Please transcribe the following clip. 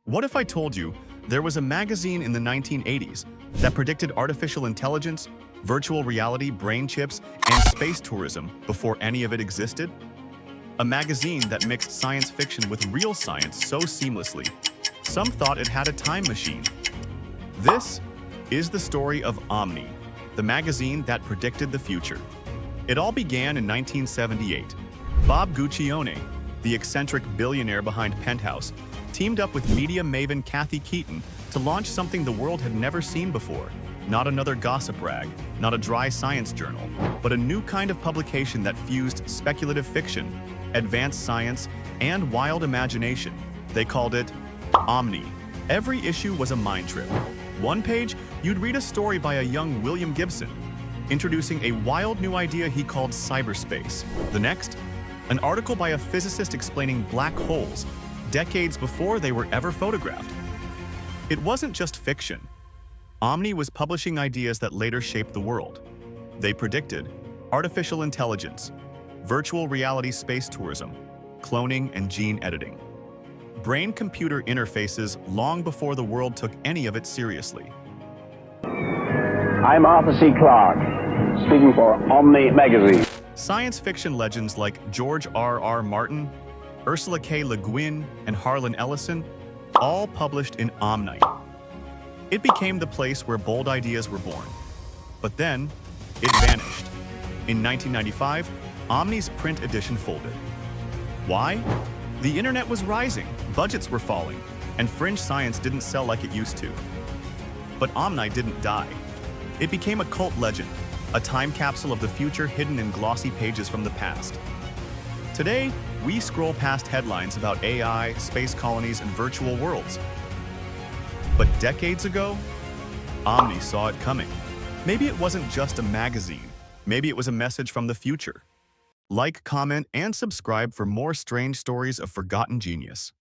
What if I told you there was a magazine in the 1980s that predicted artificial intelligence, virtual reality, brain chips, and space tourism before any of it existed? A magazine that mixed science fiction with real science so seamlessly, some thought it had a time machine. This is the story of OMNI, the magazine that predicted the future. It all began in 1978. Bob Guccione, the eccentric billionaire behind Penthouse, teamed up with media maven Kathy Keaton to launch something the world had never seen before. Not another gossip rag, not a dry science journal, but a new kind of publication that fused speculative fiction, advanced science, and wild imagination. They called it OMNI. Every issue was a mind trip. One page, you'd read a story by a young William Gibson, introducing a wild new idea he called cyberspace. The next, an article by a physicist explaining black holes, decades before they were ever photographed. It wasn't just fiction. OMNI was publishing ideas that later shaped the world. They predicted artificial intelligence, virtual reality space tourism, cloning and gene editing. Brain-computer interfaces long before the world took any of it seriously. I'm Arthur C. Clarke, speaking for OMNI magazine. Science fiction legends like George R.R. Martin, Ursula K. Le Guin, and Harlan Ellison all published in OMNI. It became the place where bold ideas were born. But then, it vanished. In 1995, OMNI's print edition folded. Why? The internet was rising, budgets were falling, and fringe science didn't sell like it used to. But OMNI didn't die. It became a cult legend, a time capsule of the future hidden in glossy pages from the past. Today, we scroll past headlines about AI, space colonies, and virtual worlds. But decades ago, OMNI saw it coming. Maybe it wasn't just a magazine. Maybe it was a message from the future. Like, comment, and subscribe for more strange stories of forgotten genius.